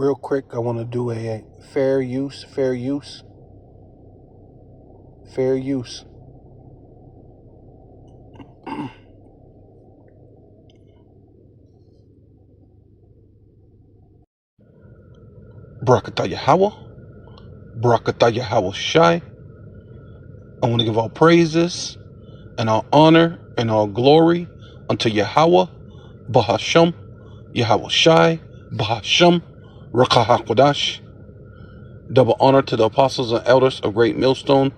Real quick, I want to do a fair use. Barakatah Yahweh, Barakatah Yahweh Shai. I want to give all praises and all honor and all glory unto Yahweh, Bahasham, Yahweh Shai, Bahasham, Rakah HaKodash. Double honor to the apostles and elders of Great Millstone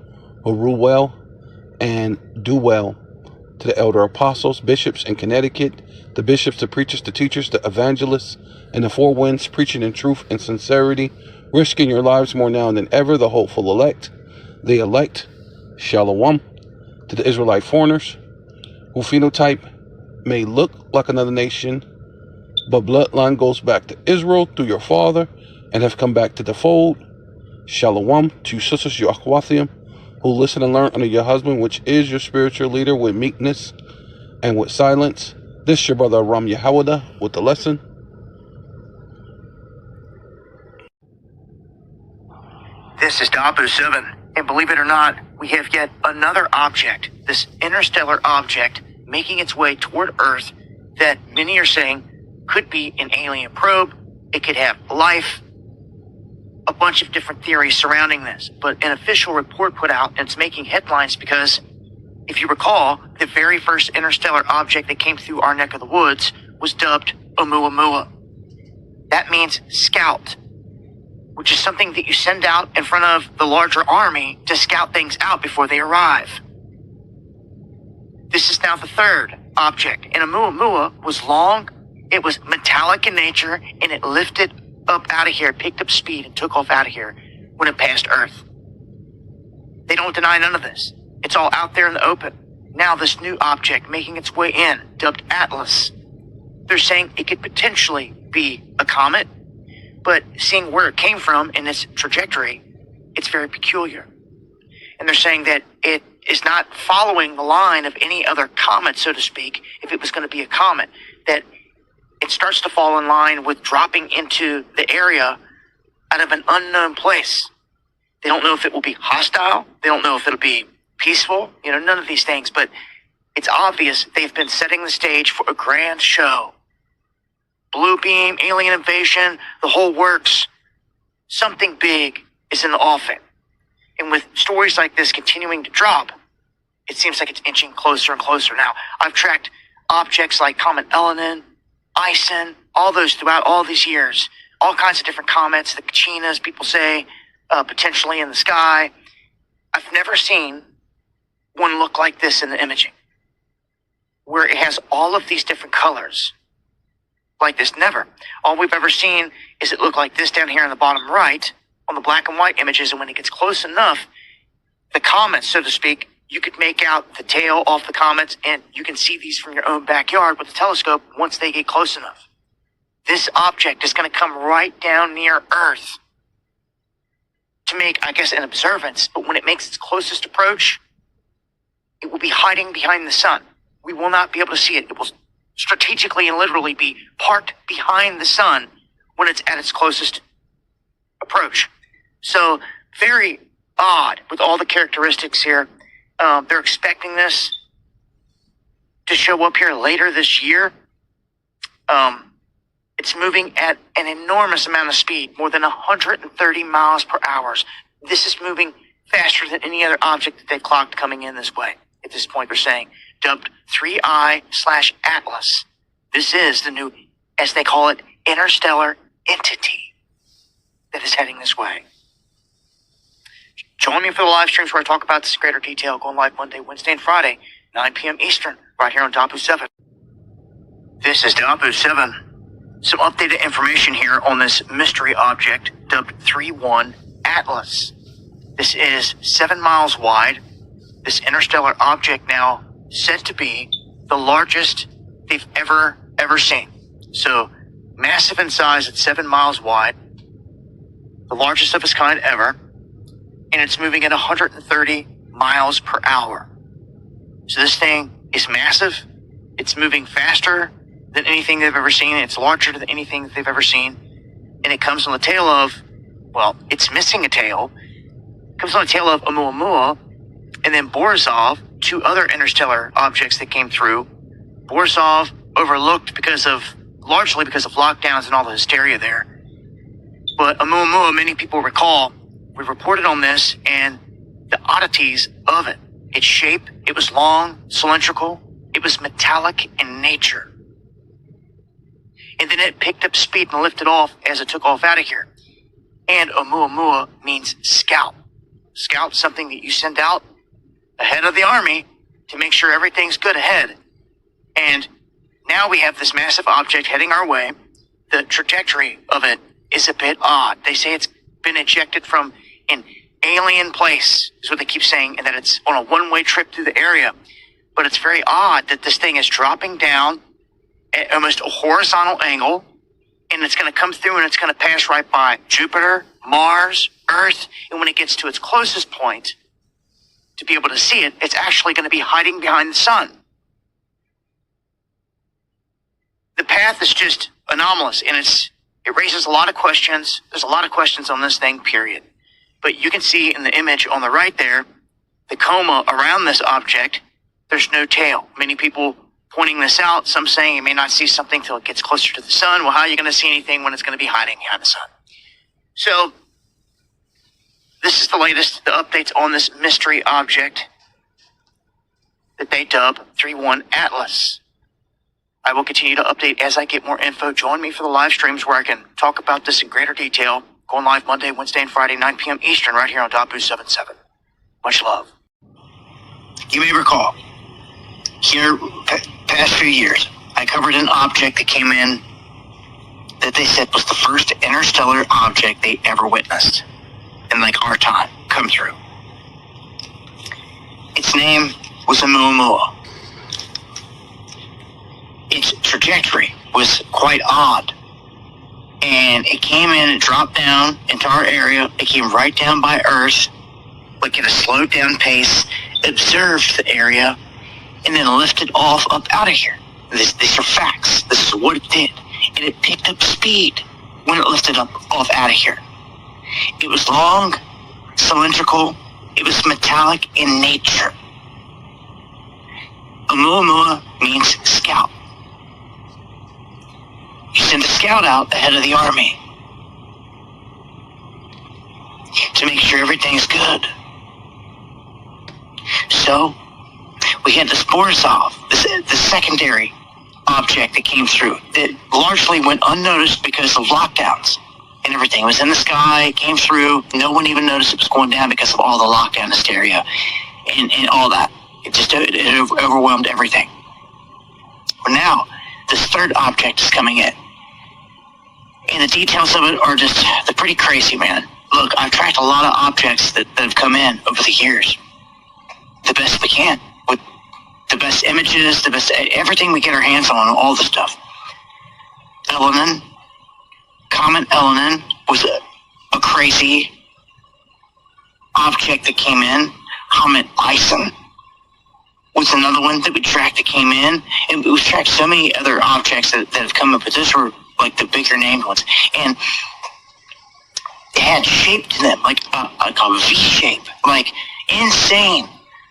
who rule well and do well. To the elder apostles, bishops in Connecticut, the bishops, the preachers, the teachers, the evangelists, and the four winds, preaching in truth and sincerity, risking your lives more now than ever, the hopeful elect, the elect, Shalom. To the Israelite foreigners, who phenotype may look like another nation, but bloodline goes back to Israel through your father and have come back to the fold. Shalom. To sisters, your Akhwathium, who listen and learn under your husband, which is your spiritual leader, with meekness and with silence. This your brother Ram Yahawada with the lesson. This is Dabu 7, and believe it or not, we have yet another object, this interstellar object, making its way toward Earth that many are saying could be an alien probe, it could have life, a bunch of different theories surrounding this. But an official report put out, and it's making headlines because, if you recall, the very first interstellar object that came through our neck of the woods was dubbed Oumuamua. That means scout, which is something that you send out in front of the larger army to scout things out before they arrive. This is now the third object, and Oumuamua was long, it was metallic in nature, and it lifted up out of here, picked up speed, and took off out of here when it passed Earth. They don't deny none of this. It's all out there in the open. Now this new object making its way in, dubbed Atlas, they're saying it could potentially be a comet, but seeing where it came from in its trajectory, it's very peculiar. And they're saying that it is not following the line of any other comet, so to speak, if it was going to be a comet, that it starts to fall in line with dropping into the area out of an unknown place. They don't know if it will be hostile. They don't know if it'll be peaceful. None of these things, but it's obvious they've been setting the stage for a grand show. Blue beam, alien invasion, the whole works. Something big is in the offing. And with stories like this continuing to drop, it seems like it's inching closer and closer. Now, I've tracked objects like Comet Elenin, Ison, all those throughout all these years. All kinds of different comets, the Kachinas, people say, potentially in the sky. I've never seen one look like this in the imaging, where it has all of these different colors. Like this, never. All we've ever seen is it look like this down here in the bottom right on the black and white images, and when it gets close enough, the comets, so to speak, you could make out the tail off the comets, and you can see these from your own backyard with a telescope once they get close enough. This object is going to come right down near Earth to make, I guess, an observance, but when it makes its closest approach, it will be hiding behind the sun. We will not be able to see it. It will strategically and literally be parked behind the sun when it's at its closest approach. So, very odd with all the characteristics here. They're expecting this to show up here later this year. It's moving at an enormous amount of speed, more than 130 miles per hour. This is moving faster than any other object that they've clocked coming in this way. At this point, they're saying, dubbed 3I/Atlas. This is the new, as they call it, interstellar entity that is heading this way. Join me for the live streams where I talk about this in greater detail, going live Monday, Wednesday, and Friday, 9 p.m. Eastern, right here on Dabu 7. This is Dabu 7. Some updated information here on this mystery object dubbed 3-1 Atlas. This is 7 miles wide. This interstellar object now said to be the largest they've ever seen. So massive in size at 7 miles wide, the largest of its kind ever, and it's moving at 130 miles per hour. So this thing is massive. It's moving faster than anything they've ever seen. It's larger than anything they've ever seen. and it comes on the tail of, well, it's missing a tail. It comes on the tail of Oumuamua, and then Borisov, two other interstellar objects that came through. Borisov overlooked largely because of lockdowns and all the hysteria there. But Oumuamua, many people recall, we reported on this and the oddities of it. Its shape, it was long, cylindrical, it was metallic in nature. And then it picked up speed and lifted off as it took off out of here. And Oumuamua means scout. Scout, something that you send out ahead of the army to make sure everything's good ahead. And now we have this massive object heading our way. The trajectory of it is a bit odd. They say it's been ejected from an alien place, is what they keep saying, and that it's on a one-way trip through the area. But it's very odd that this thing is dropping down at almost a horizontal angle, and it's going to come through and it's going to pass right by Jupiter, Mars, Earth, and when it gets to its closest point, to be able to see it, it's actually going to be hiding behind the sun. The path is just anomalous, and it raises a lot of questions. There's a lot of questions on this thing, period. But you can see in the image on the right there, the coma around this object, there's no tail. Many people pointing this out, some saying you may not see something till it gets closer to the sun. Well, how are you going to see anything when it's going to be hiding behind the sun? So, this is the latest, the updates on this mystery object that they dub 3-1 Atlas. I will continue to update as I get more info. Join me for the live streams where I can talk about this in greater detail. Going live Monday, Wednesday, and Friday, 9 p.m. Eastern, right here on Dabu77. Much love. You may recall, here, past few years, I covered an object that came in that they said was the first interstellar object they ever witnessed in, like, our time, come through. Its name was Oumuamua. Its trajectory was quite odd. And it came in and dropped down into our area. It came right down by Earth, like at a slowed down pace, observed the area, and then lifted off up out of here. These are facts. This is what it did. And it picked up speed when it lifted up off out of here. It was long, cylindrical. It was metallic in nature. Oumuamua means scout. You send a scout out ahead of the army to make sure everything's good. So, we had this Borisov, the secondary object that came through, that largely went unnoticed because of lockdowns and everything. It was in the sky, it came through, no one even noticed it was going down because of all the lockdown hysteria and all that. It overwhelmed everything. But now, this third object is coming in. And the details of it are they're pretty crazy, man. Look, I've tracked a lot of objects that have come in over the years. The best we can. With the best images, the best, everything we get our hands on, all the stuff. Elenin, Comet Elenin was a crazy object that came in. Comet Ison was another one that we tracked that came in. And we've tracked so many other objects that have come up, but those were like the bigger named ones. And they had shape to them, like a V shape, like insane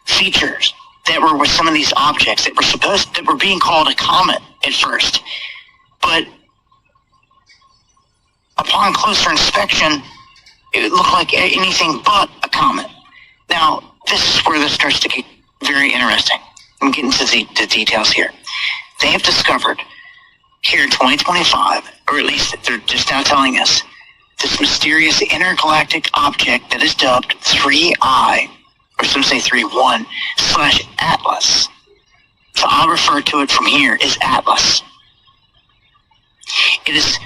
features that were with some of these objects that were being called a comet at first. But upon closer inspection, it looked like anything but a comet. Now, this is where this starts to get very interesting. I'm getting to the details here. They have discovered here in 2025, or at least they're just now telling us, this mysterious intergalactic object that is dubbed 3I, or some say 3-1, / Atlas. So I'll refer to it from here as Atlas. It is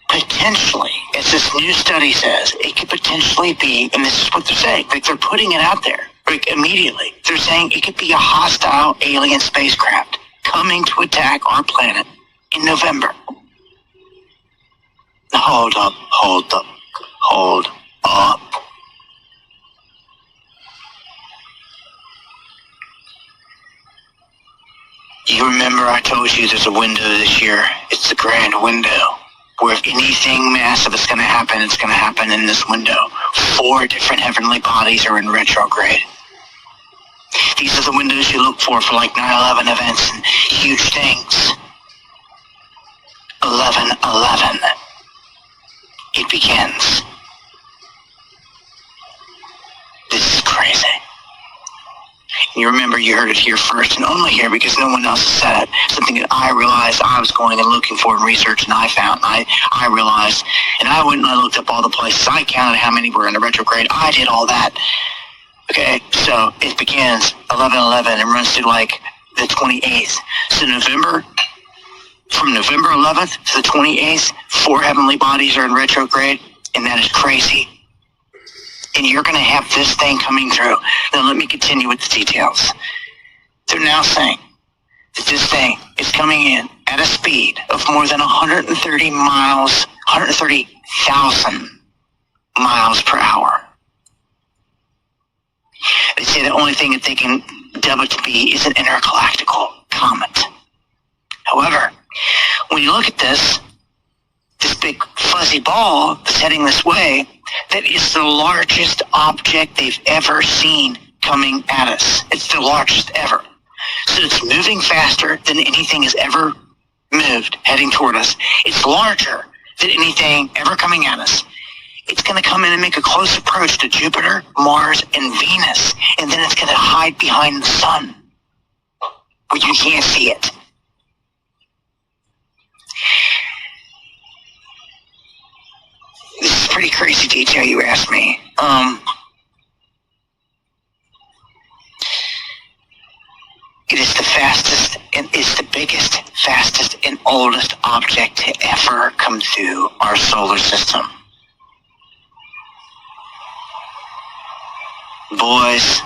potentially, as this new study says, it could potentially be, and this is what they're saying, like they're putting it out there, like immediately. They're saying it could be a hostile alien spacecraft coming to attack our planet in November. Hold up. You remember I told you there's a window this year. It's the grand window. Where if anything massive is going to happen, it's going to happen in this window. 4 different heavenly bodies are in retrograde. These are the windows you look for like 9/11 events and huge things. 11/11. It begins. This is crazy. You remember you heard it here first, and only here because no one else has said it. Something that I realized I was going and looking for in research, and I found. I realized, and I went and I looked up all the places. I counted how many were in the retrograde. I did all that. Okay, so it begins 11/11 and runs through like the 28th. So from November 11th to the 28th, 4 heavenly bodies are in retrograde, and that is crazy. And you're going to have this thing coming through. Now let me continue with the details. They're now saying that this thing is coming in at a speed of more than 130,000 miles per hour. They say the only thing that they can dub it to be is an intergalactical comet. However, when you look at this big fuzzy ball that's heading this way, that is the largest object they've ever seen coming at us. It's the largest ever. So it's moving faster than anything has ever moved heading toward us. It's larger than anything ever coming at us. It's going to come in and make a close approach to Jupiter, Mars, and Venus, and then it's going to hide behind the sun where you can't see it. This is pretty crazy detail, you asked me. It is the fastest and it's the biggest, fastest, and oldest object to ever come through our solar system. Boys,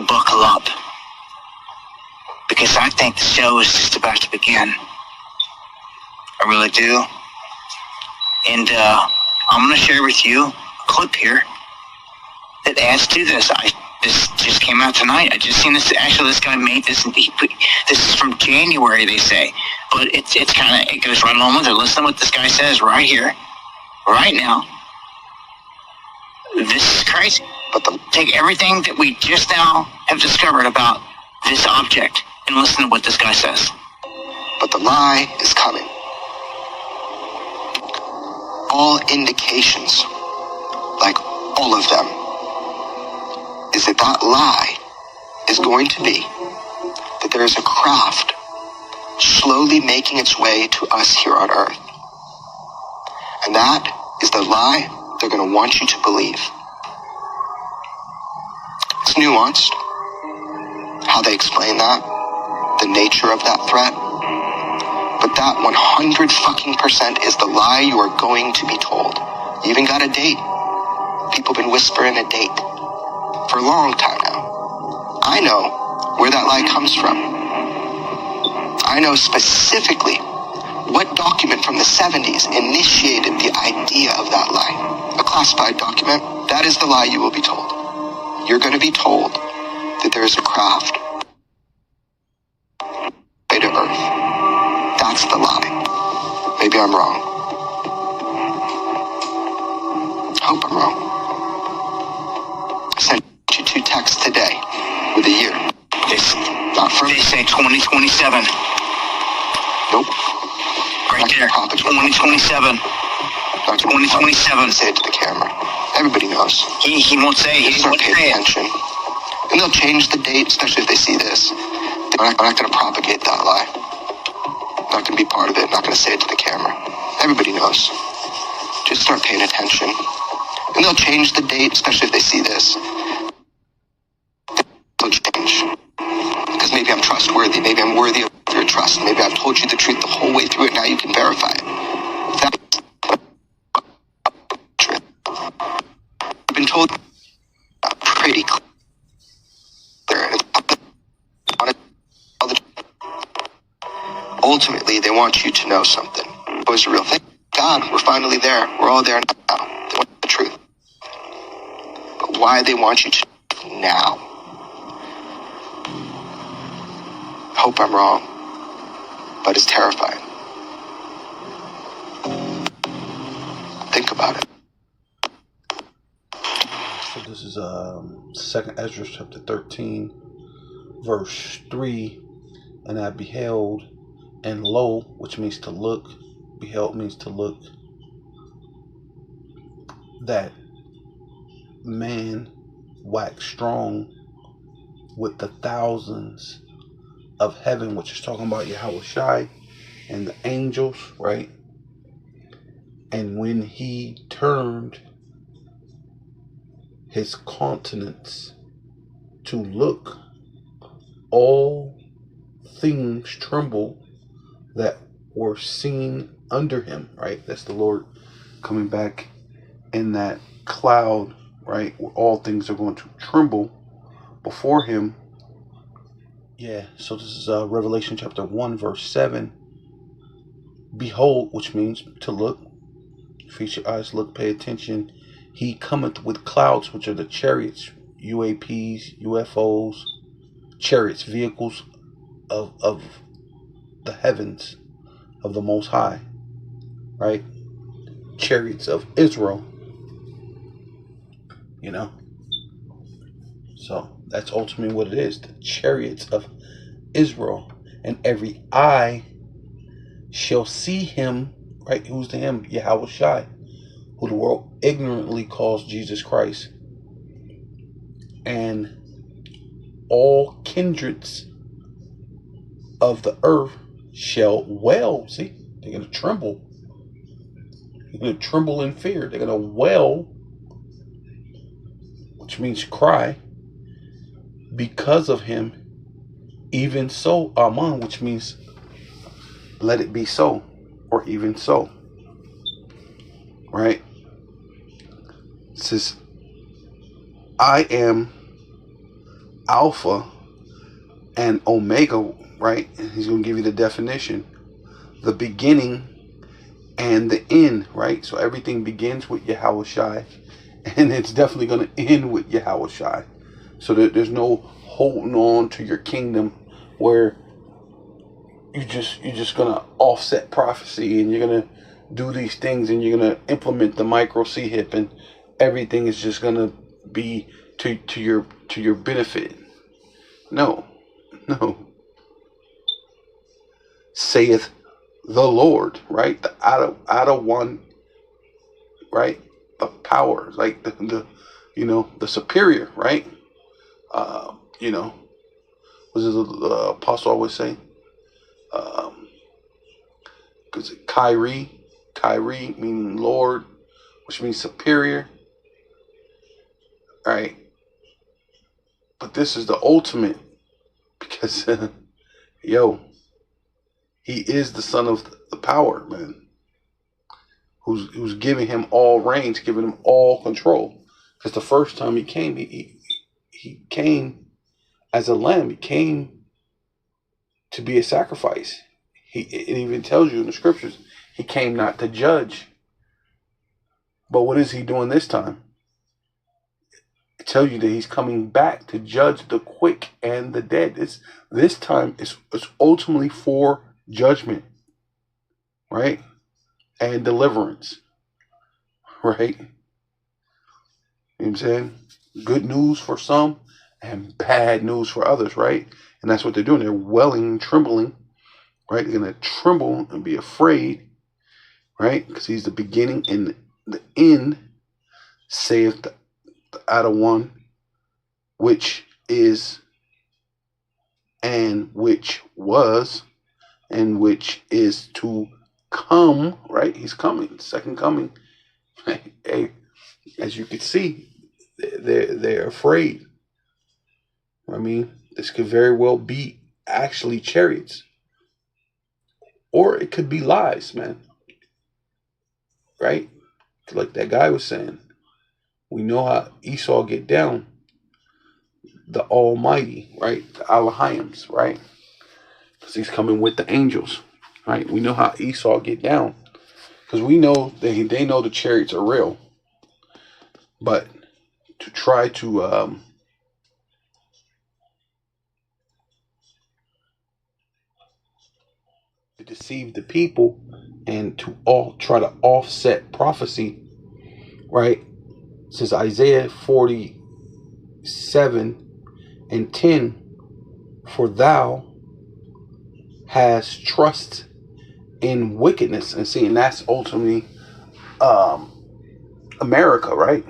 buckle up. Because I think the show is just about to begin. I really do. And, I'm going to share with you a clip here that adds to this. This just came out tonight. I just seen this. Actually, this guy made this. This is from January, they say. But it goes right along with it. Listen to what this guy says right here, right now. This is crazy. But take everything that we just now have discovered about this object and listen to what this guy says. But the lie is coming. All indications, like all of them, is that lie is going to be that there is a craft slowly making its way to us here on Earth. And that is the lie they're going to want you to believe. It's nuanced, how they explain that, the nature of that threat. But that 100% is the lie you are going to be told. You even got a date. People have been whispering a date for a long time now. I know where that lie comes from. I know specifically what document from the 70s initiated the idea of that lie. A classified document. That is the lie you will be told. You're going to be told that there is a craft way to Earth. That's the lie. Maybe I'm wrong. Hope I'm wrong. I sent you 2 texts today with a year. They say 2027. Nope. Right there. 2027. 2027. Say it to the camera. Everybody knows. He won't say it. He Start won't paying say it. attention. And they'll change the date, especially if they see this. They're not going to propagate that lie. Not going to be part of it. Not going to say it to the camera. Everybody knows. Just start paying attention. And they'll change the date, especially if they see this. They'll change. Because maybe I'm trustworthy. Maybe I'm worthy of your trust. Maybe I've told you the truth the whole way through it. Now you can verify it. That's truth. I've been told pretty clear. Ultimately, they want you to know something. It was a real thing. God, we're finally there. We're all there now. They want the truth. But why they want you to know now? Hope I'm wrong. but it's terrifying. Think about it. So this is 2nd Ezra chapter 13, verse 3. And I beheld, and lo, which means to look, beheld means to look, that man waxed strong with the thousands of heaven, which is talking about Yahweh Shai and the angels, right? And when he turned his countenance to look, all things tremble that were seen under him, right? That's the Lord coming back in that cloud, right? Where all things are going to tremble before him. Yeah, so this is Revelation chapter 1, verse 7. Behold, which means to look. Feast your eyes, look, pay attention. He cometh with clouds, which are the chariots, UAPs, UFOs, chariots, vehicles of the heavens of the Most High, right? Chariots of Israel, you know? So that's ultimately what it is, the chariots of Israel. And every eye shall see him, right? Who's the him? Yahweh Shai, who the world ignorantly calls Jesus Christ. And all kindreds of the earth shall wail. See, they're going to tremble. They're going to tremble in fear. They're going to wail, which means cry, because of him. Even so, Amen, which means let it be so, or even so, right? It says, I am Alpha and Omega, right? And he's going to give you the definition, the beginning and the end, right? So everything begins with Yahweh Shai, and it's definitely going to end with Yahweh Shai. So there's no holding on to your kingdom where you're just going to offset prophecy and you're going to do these things and you're going to implement the micro C-hip and everything is just going to be to your benefit. No. Saith the Lord, right? The out of one, right? The power, like the the superior, right? Was it the apostle always say? Because Kyrie meaning Lord, which means superior, right? But this is the ultimate, because he is the son of the power, man. Who's giving him all reigns, giving him all control. Because the first time he came, he came as a lamb. He came to be a sacrifice. It even tells you in the scriptures, he came not to judge. But what is he doing this time? It tells you that he's coming back to judge the quick and the dead. This time it's ultimately for judgment, right? And deliverance, right? You know what I'm saying? Good news for some and bad news for others, right? And that's what they're doing. They're wailing and trembling, right? They're going to tremble and be afraid, right? Because he's the beginning and the end, saith the out of one, which is, and which was, and which is to come, right? He's coming, second coming. Hey, as you can see, they're afraid. I mean, this could very well be actually chariots, or it could be lies, man. Right? Like that guy was saying, we know how Esau get down. The Almighty, right? The Elohims, right? Because he's coming with the angels, right? We know how Esau get down, because we know they know the chariots are real. But to try to deceive the people and to all try to offset prophecy, right? It says Isaiah 47:10, for thou hast trust in wickedness. And see, and that's ultimately America, right?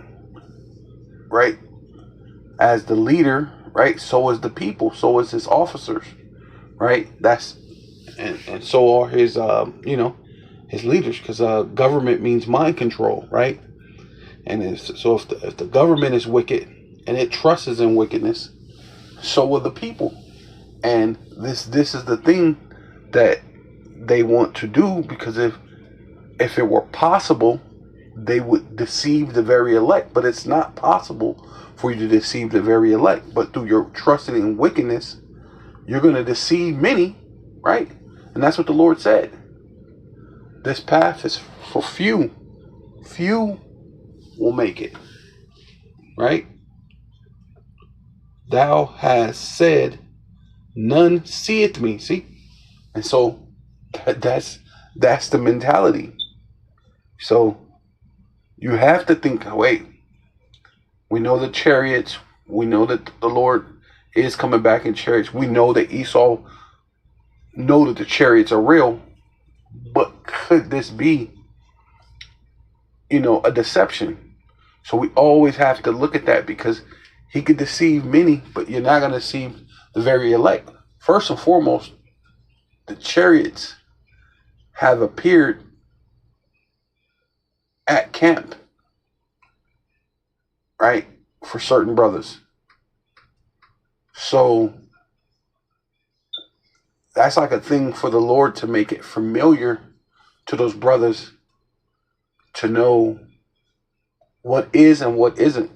Right? As the leader, right? So is the people, so is his officers, right? And so are his his leaders, because government means mind control, right? And if the government is wicked and it trusts in wickedness, so will the people. And this is the thing that they want to do, because if it were possible, they would deceive the very elect. But it's not possible for you to deceive the very elect. But through your trusting in wickedness, you're going to deceive many, right? And that's what the Lord said. This path is for few. Few will make it, right? Thou hast said, none seeth me. See? And so that's the mentality. So you have to think, wait, we know the chariots, we know that the Lord is coming back in chariots. We know that Esau know that the chariots are real, but could this be, a deception? So we always have to look at that, because he could deceive many, but you're not going to deceive the very elect. First and foremost, the chariots have appeared at camp, right, for certain brothers. So that's like a thing for the Lord to make it familiar to those brothers to know what is and what isn't.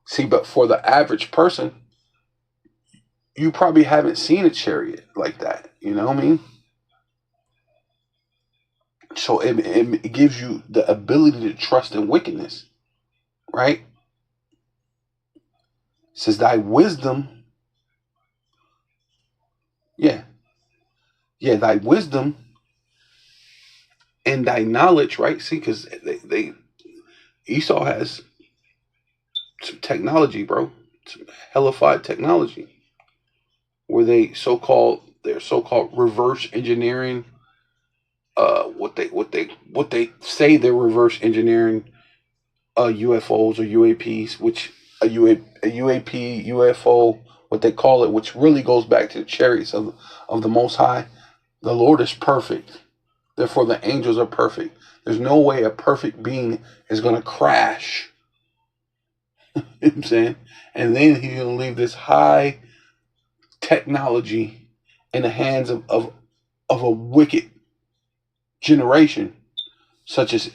See, but for the average person, you probably haven't seen a chariot like that. You know what I mean? So it gives you the ability to trust in wickedness, right? It says thy wisdom, thy wisdom and thy knowledge, right? See, because Esau has some technology, bro, some hellified technology, where they're so-called reverse engineering. What they say they're reverse engineering UFOs or UAPs, which a UAP, UFO, what they call it, which really goes back to the chariots of the Most High. The Lord is perfect, therefore the angels are perfect. There's no way a perfect being is going to crash. You know what I'm saying? And then he's going to leave this high technology in the hands of a wicked generation, such as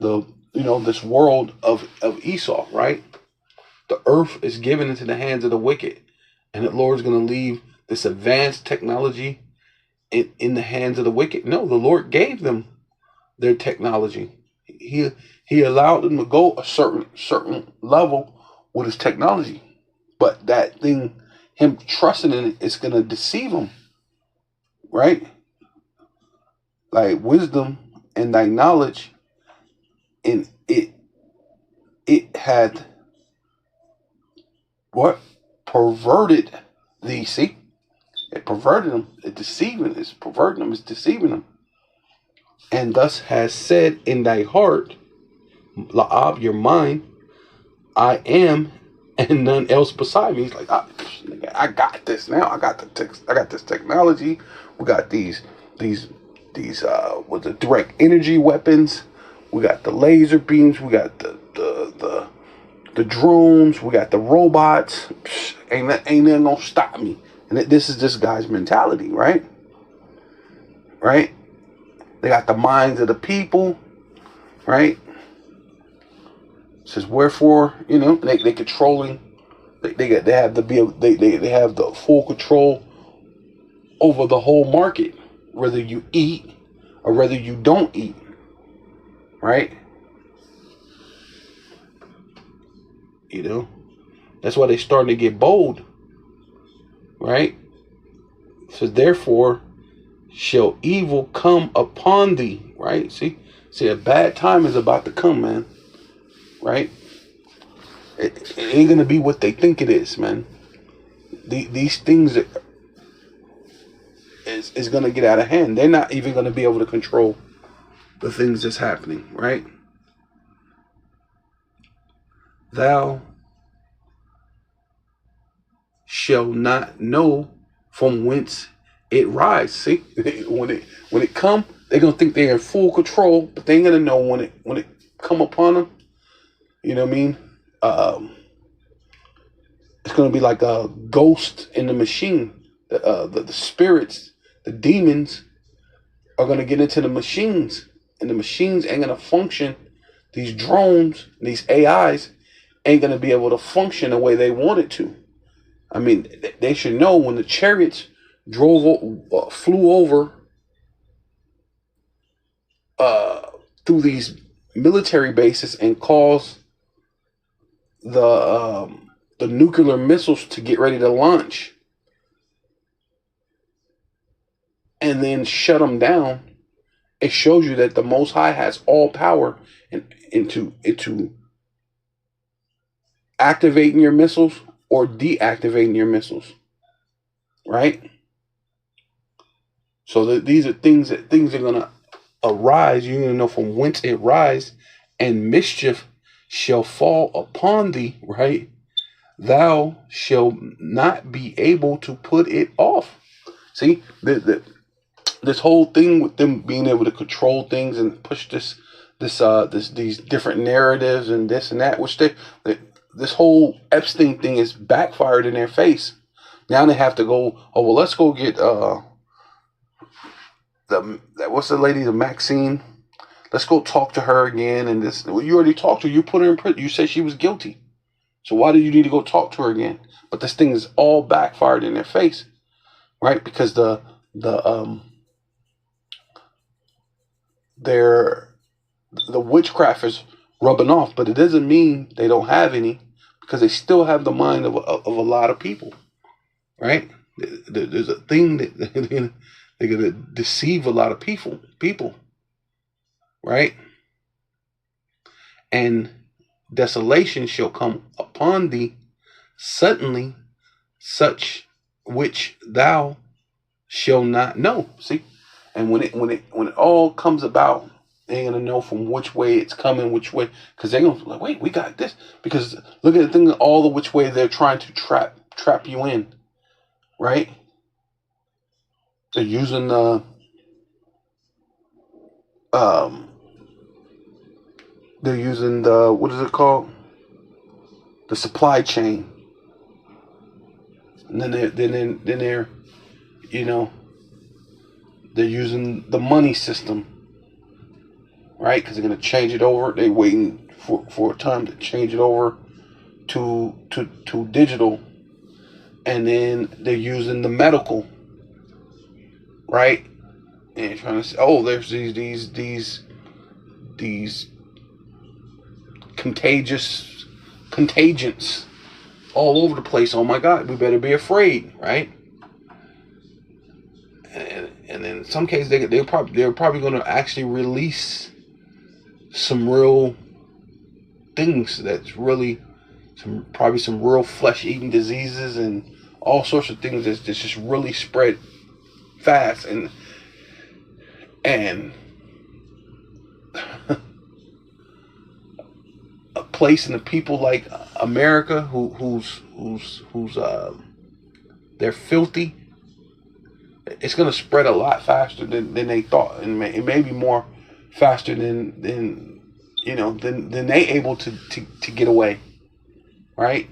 this world of Esau, right? The earth is given into the hands of the wicked, and the Lord's going to leave this advanced technology in the hands of the wicked. No, the Lord gave them their technology. He allowed them to go a certain level with his technology, but that thing, him trusting in it, is going to deceive him, right? Like wisdom and thy knowledge, and it had what? Perverted thee. See? It perverted them. It deceiving. It's perverting them. It's deceiving them. And thus has said in thy heart, La'ab, your mind, I am, and none else beside me. He's like, I got this now. I got this technology. We got these with the direct energy weapons. We got the laser beams. We got the drones. We got the robots. Ain't nothing gonna stop me. And this is this guy's mentality, right? Right? They got the minds of the people, right? It says wherefore, they controlling. They have the full control over the whole market, whether you eat or whether you don't eat, right? That's why they're starting to get bold, right? It says therefore shall evil come upon thee. Right? See, a bad time is about to come, man. Right? It ain't gonna be what they think it is, man. These things is gonna get out of hand. They're not even gonna be able to control the things that's happening, right? Thou shall not know from whence it rise. See, when it come, they're gonna think they're in full control, but they ain't gonna know when it come upon them. You know what I mean? It's gonna be like a ghost in the machine. The spirits, the demons, are gonna get into the machines, and the machines ain't gonna function. These drones, these AIs, ain't gonna be able to function the way they want it to. I mean, they should know when the chariots flew over through these military bases and caused the nuclear missiles to get ready to launch, and then shut them down. It shows you that the Most High has all power into activating your missiles or deactivating your missiles, right? So these are things are gonna arise. You're gonna know from whence it rise, and mischief shall fall upon thee, right? Thou shalt not be able to put it off. See, this whole thing with them being able to control things and push these different narratives and this and that, which this whole Epstein thing is backfired in their face. Now they have to go, oh well, let's go get what's the lady, the Maxine? Let's go talk to her again. And this, well, you already talked to her. You put her in prison. You said she was guilty. So why do you need to go talk to her again? But this thing is all backfired in their face, right? Because the witchcraft is rubbing off, but it doesn't mean they don't have any, because they still have the mind of a lot of people, right? There's a thing that they're gonna deceive a lot of people, right? And desolation shall come upon thee suddenly, such which thou shall not know. See, and when it all comes about, they ain't gonna know from which way it's coming, which way, because they're gonna be like, wait, we got this. Because look at the thing, all the which way they're trying to trap you in, right? They're using the what is it called? The supply chain. And then they're they're using the money system, right? Because they're gonna change it over. They're waiting for a time to change it over to digital, and then they're using the medical, right? And you're trying to say, oh, there's these contagions all over the place. Oh my God, we better be afraid, right? And in some cases, they're probably going to actually release some real things that's really some real flesh-eating diseases and all sorts of things that's just really spread fast and a place in the people like America who's they're filthy. It's gonna spread a lot faster than they thought, and it may be more faster than they able to get away, right?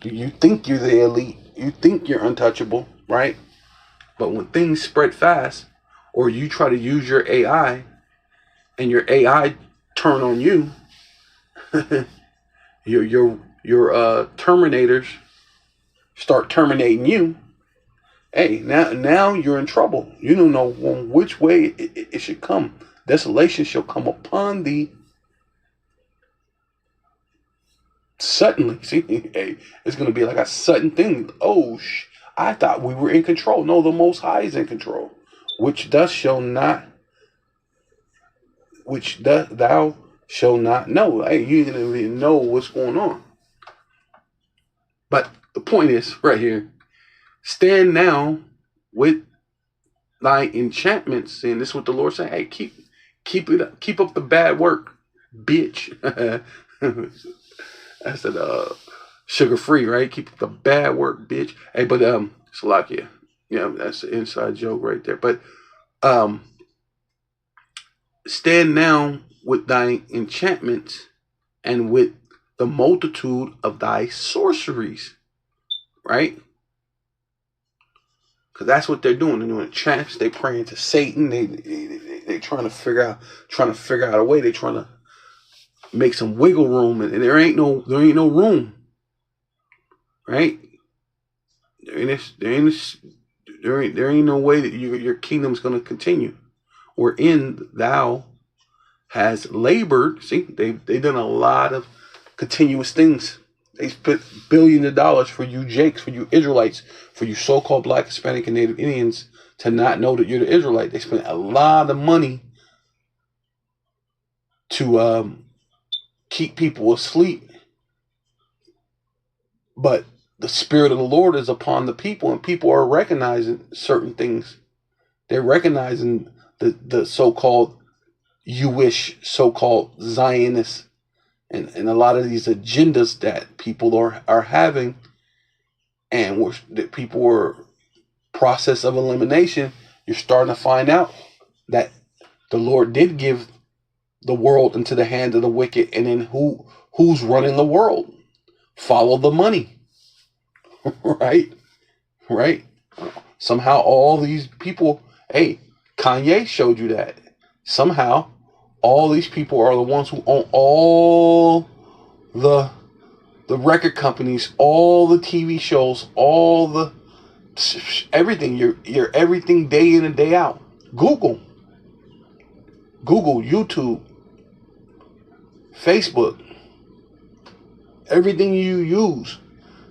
You think you're the elite, you think you're untouchable, right? But when things spread fast, or you try to use your AI, and your AI turn on you, your terminators start terminating you. Hey, now you're in trouble. You don't know which way it should come. Desolation shall come upon thee suddenly. See, hey, it's going to be like a sudden thing. Oh, I thought we were in control. No, the Most High is in control. which thou shalt not know. Hey, you didn't even know what's going on. But the point is right here. Stand now with thy enchantments, and this is what the Lord said. Hey, keep up the bad work, bitch. That's the sugar free, right? Keep up the bad work, bitch. Hey, but Salakia. Yeah, that's an inside joke right there. But stand now with thy enchantments and with the multitude of thy sorceries, right? Because that's what they're doing. They're doing chants. They praying to Satan. They trying to figure out a way. They trying to make some wiggle room, and there ain't no room, right? There ain't no way that your kingdom's gonna continue. Wherein thou has labored. See, they done a lot of continuous things. They spent billions of dollars for you Jakes, for you Israelites, for you so-called Black, Hispanic, and Native Indians to not know that you're the Israelite. They spent a lot of money to keep people asleep. But the Spirit of the Lord is upon the people, and people are recognizing certain things. They're recognizing the so-called Jewish, so-called Zionists, and a lot of these agendas that people are having, and that people are process of elimination. You're starting to find out that the Lord did give the world into the hand of the wicked, and then who's running the world? Follow the money. Right? Somehow all these people, hey, Kanye showed you that. Somehow all these people are the ones who own all the record companies, all the TV shows, all the everything. You're everything day in and day out. Google, YouTube, Facebook, everything you use.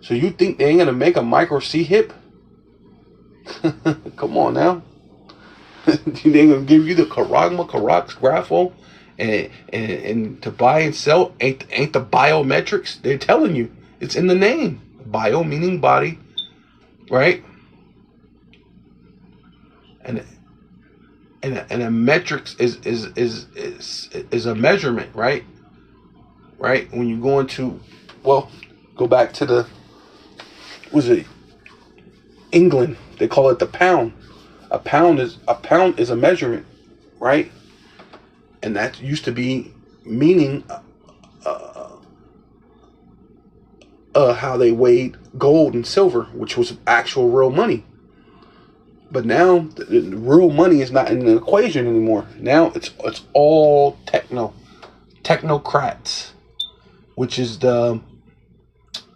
So you think they ain't gonna make a micro C hip? Come on now. They gonna give you the Karax Grapho and to buy and sell ain't the biometrics. They're telling you it's in the name. Bio meaning body, right? And a metrics is a measurement, right? Right? When you go into, well, go back to England, they call it the pound. A pound is a measurement, right? And that used to be meaning how they weighed gold and silver, which was actual real money. But now the real money is not in the equation anymore. Now it's all technocrats, which is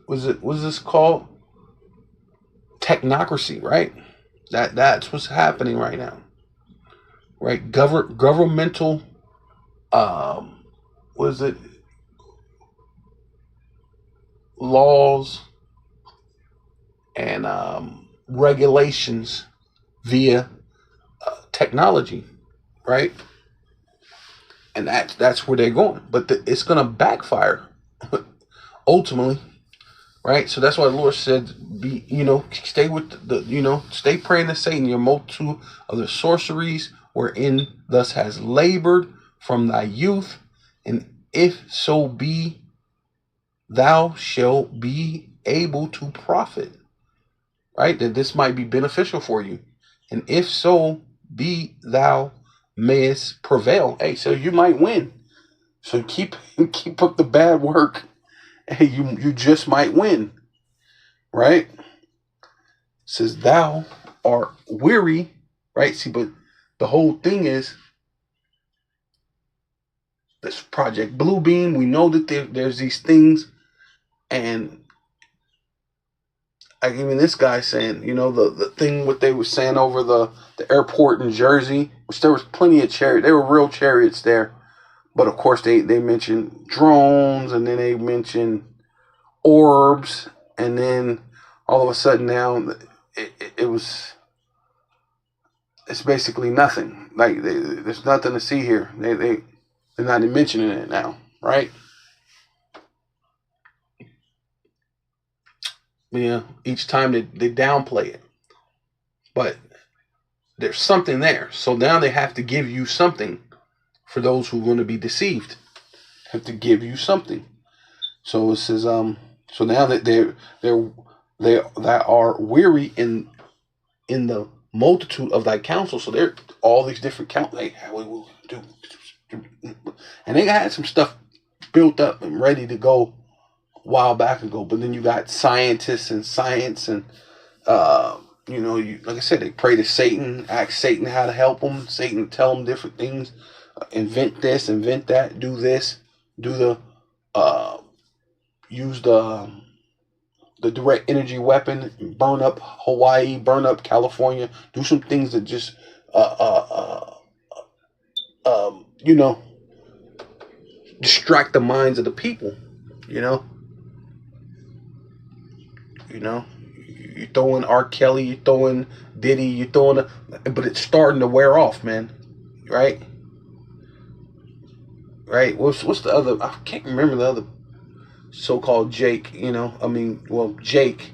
what's this called? Technocracy, right? That's what's happening right now, right? Governmental, laws and regulations via technology, right? And that's where they're going. But it's gonna backfire ultimately. Right, so that's why the Lord said, stay with stay praying to Satan, your multitude of the sorceries, wherein thus has labored from thy youth, and if so be thou shalt be able to profit. Right, that this might be beneficial for you, and if so be thou mayest prevail. Hey, so you might win. So keep up the bad work. Hey, you just might win, right? It says thou art weary, right? See, but the whole thing is this Project Bluebeam. We know that there's these things, and even this guy saying, the thing what they were saying over the airport in Jersey, which there was plenty of chariots. There were real chariots there, but of course they mentioned drones, and then they mentioned orbs, and then all of a sudden now it was it's basically nothing. Like there's nothing to see here. They're not even mentioning it now, right? Yeah. Each time they downplay it, but there's something there. So now they have to give you something for those who are going to be deceived. Have to give you something. So it says so now that they that are weary in the multitude of thy counsel. So there all these different count. Like, how we will do, and they had some stuff built up and ready to go a while back ago. But then you got scientists and science and you like I said, they pray to Satan, ask Satan how to help them. Satan tell them different things. Invent this, invent that, do this, do the use the direct energy weapon, burn up Hawaii, burn up California, do some things that just distract the minds of the people. You know, you throw in R. Kelly, you throw in Diddy, you throw in, but it's starting to wear off, man. Right? Right? What's the other? I can't remember the other so-called Jake. Jake,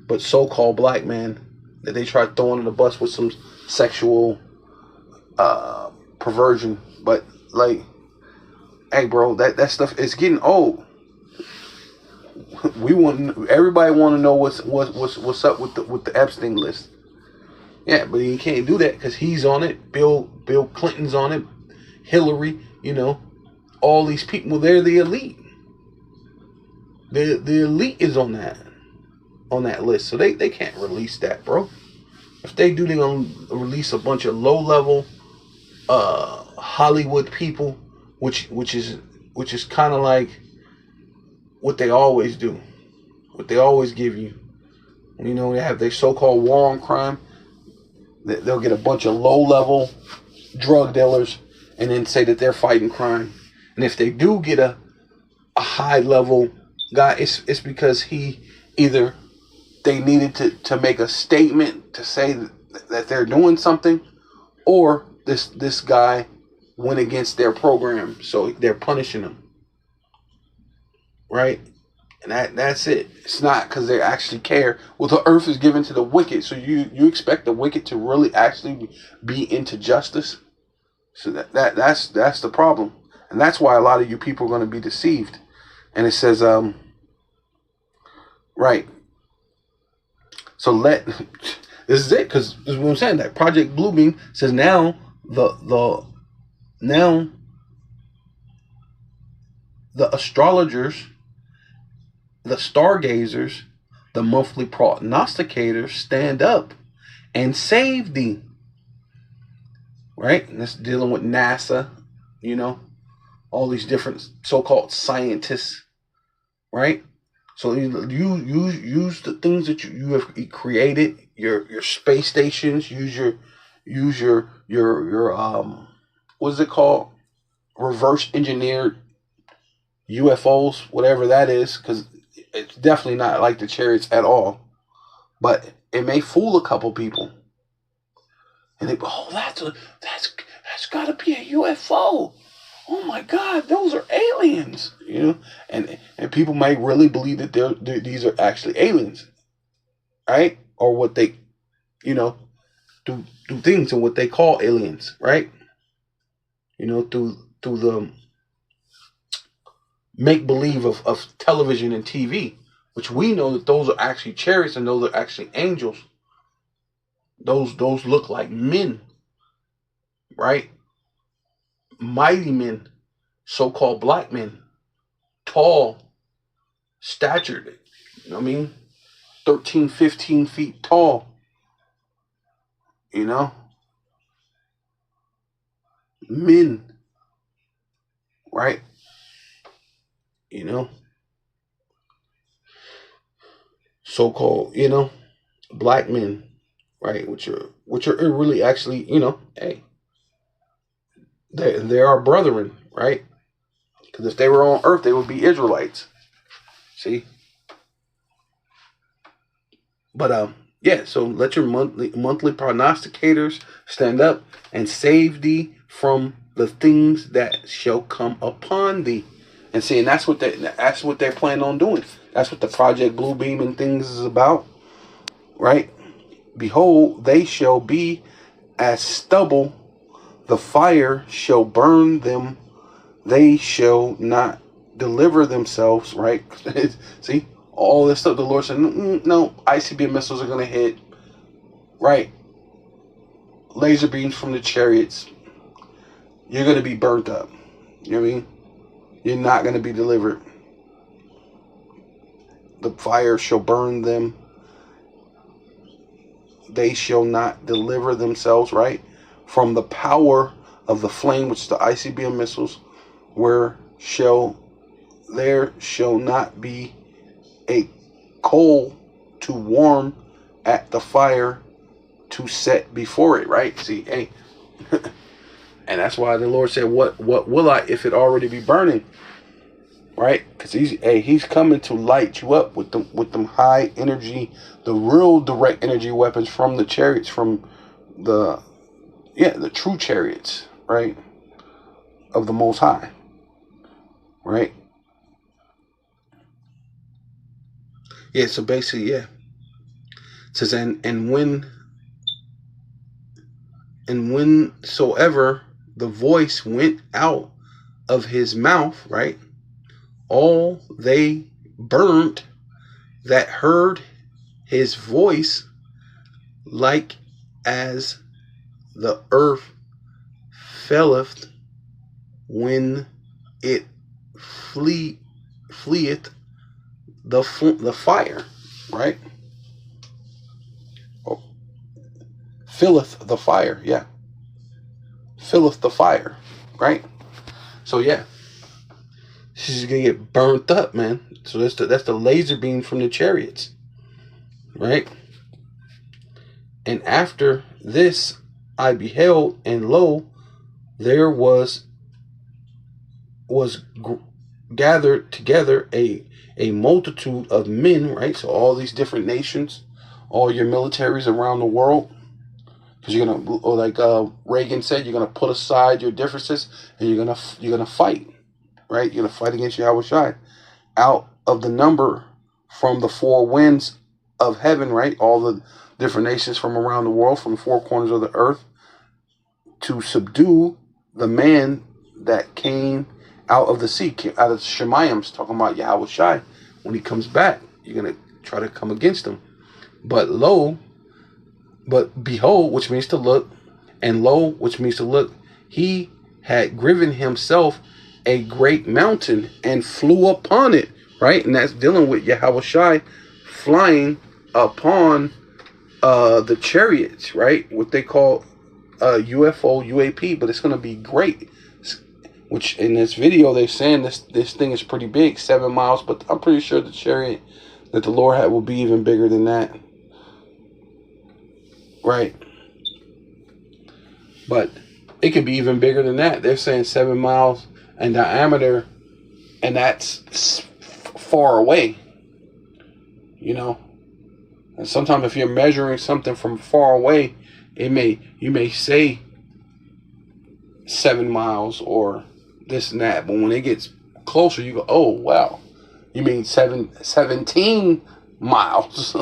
but so-called black man that they tried throwing in the bus with some sexual perversion. But like, hey, bro, that stuff is getting old. Everybody want to know what's up with the Epstein list. Yeah, but he can't do that because he's on it. Bill Clinton's on it. Hillary, all these people. They're the elite. The elite is on that list, so they can't release that, bro. If they do, they're gonna release a bunch of low level Hollywood people, which is kind of like what they always do, what they always give you. They have their so-called war on crime. They'll get a bunch of low-level drug dealers and then say that they're fighting crime. And if they do get a high-level guy, it's because he either they needed to make a statement to say that they're doing something, or this guy went against their program, so they're punishing him. Right? And that's it. It's not because they actually care. Well, the earth is given to the wicked, so you expect the wicked to really actually be into justice? So that's the problem, and that's why a lot of you people are going to be deceived. And it says, right. So this is it, because this is what I'm saying. That Project Bluebeam says now the astrologers, the stargazers, the monthly prognosticators stand up and save thee. Right? And that's dealing with NASA, all these different so-called scientists. Right? So you use the things that you have created, your space stations, use your what is it called? Reverse engineered UFOs, whatever that is, because it's definitely not like the Chariots at all, but it may fool a couple people, and they that's got to be a UFO. Oh my God, those are aliens, and people might really believe that these are actually aliens, right? Or what they, do things and what they call aliens, right? Through the make believe of television and TV, which we know that those are actually chariots and those are actually angels. Those look like men, right? Mighty men, so-called black men, tall, statured, 13, 15 feet tall, men, right? So-called, black men, right? Which are really actually, hey, they are brethren, right? Because if they were on earth, they would be Israelites. See? But Yeah, so let your monthly prognosticators stand up and save thee from the things that shall come upon thee. And see, and that's what they're planning on doing. That's what the Project Bluebeam and things is about, right? Behold, they shall be as stubble, the fire shall burn them, they shall not deliver themselves, right? See, all this stuff, the Lord said, no, ICBM missiles are going to hit, right? Laser beams from the chariots, you're going to be burnt up. You know what I mean? You're not going to be delivered. The fire shall burn them, they shall not deliver themselves, right? From the power of the flame, which is the ICBM missiles, where there shall not be a coal to warm at the fire to set before it, right? See, hey, and that's why the Lord said, what will I if it already be burning? Right? Because he's coming to light you up with them high energy, the real direct energy weapons from the chariots, from the true chariots, right? Of the Most High. Right? Yeah, so basically, yeah. It says, and whensoever the voice went out of his mouth, right? All they burnt that heard his voice, like as the earth faileth when it fleeth the fire, right? Oh, filleth the fire, yeah. Filleth the fire, right? So yeah, she's gonna get burnt up, man. So that's the laser beam from the chariots, right? And after this I beheld, and lo, there was gathered together a multitude of men, right? So all these different nations, all your militaries around the world, because you're gonna, or like Reagan said, you're gonna put aside your differences and you're gonna fight, right? You're gonna fight against Yahweh Shai, out of the number from the four winds of heaven, right? All the different nations from around the world, from the four corners of the earth, to subdue the man that came out of the sea, out of the Shemayim, talking about Yahweh Shai. When he comes back, you're gonna try to come against him. But behold, which means to look, and lo, which means to look, he had given himself a great mountain and flew upon it, right? And that's dealing with Yahweh Shai flying upon the chariots, right? What they call UFO, UAP, but it's going to be great. Which in this video they're saying this thing is pretty big, 7 miles, but I'm pretty sure the chariot that the Lord had will be even bigger than that, right? But it could be even bigger than that. They're saying 7 miles in diameter, and that's far away, you know. And sometimes if you're measuring something from far away, you may say 7 miles or this and that, but when it gets closer, you go, oh wow, you mean 17 miles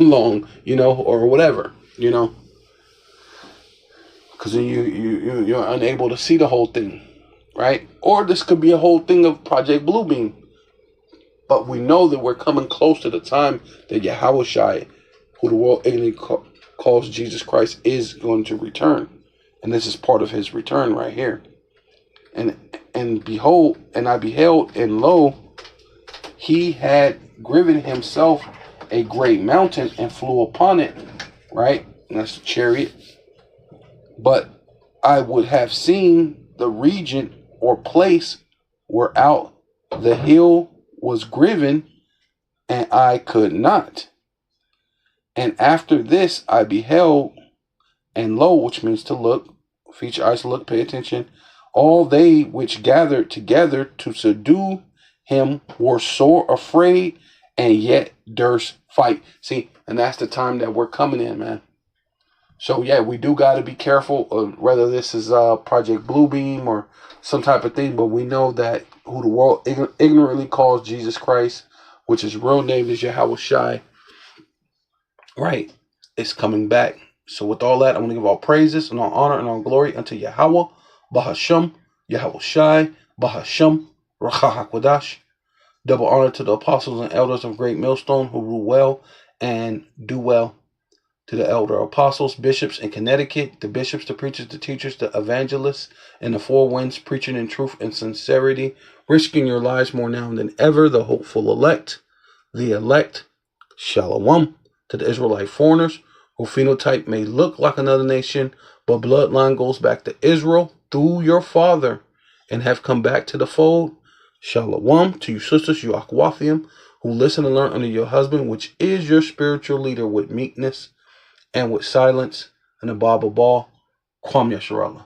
long, you know, or whatever, you know, because then you're unable to see the whole thing, right? Or this could be a whole thing of Project Bluebeam. But we know that we're coming close to the time that Yahweh Shai, who the world ignorantly calls Jesus Christ, is going to return. And this is part of his return right here. And behold, and I beheld, and lo, he had given himself a great mountain and flew upon it, right? And that's the chariot. But I would have seen the region or place where out the hill was given, and I could not. And after this I beheld, and lo, which means to look, feature eyes to look, pay attention, all they which gathered together to subdue him were sore afraid and yet there's fight. See, and that's the time that we're coming in, man. So yeah, we do got to be careful of whether this is Project Bluebeam or some type of thing, but we know that who the world ignorantly calls Jesus Christ, which his real name is Yahweh Shai, right, is coming back. So with all that, I want to give all praises and all honor and all glory unto Yahweh, Bahasham, Yahweh Shai, Bahasham, Racha HaKodash. Double honor to the apostles and elders of Great Millstone who rule well and do well. To the elder apostles, bishops in Connecticut, the bishops, the preachers, the teachers, the evangelists, and the four winds preaching in truth and sincerity, risking your lives more now than ever, the hopeful elect, Shalom. To the Israelite foreigners, whose phenotype may look like another nation, but bloodline goes back to Israel through your father and have come back to the fold. Shalom. To you sisters, you Akwathium, who listen and learn under your husband, which is your spiritual leader, with meekness and with silence, and the Bible ball, Kwam Yasharallah.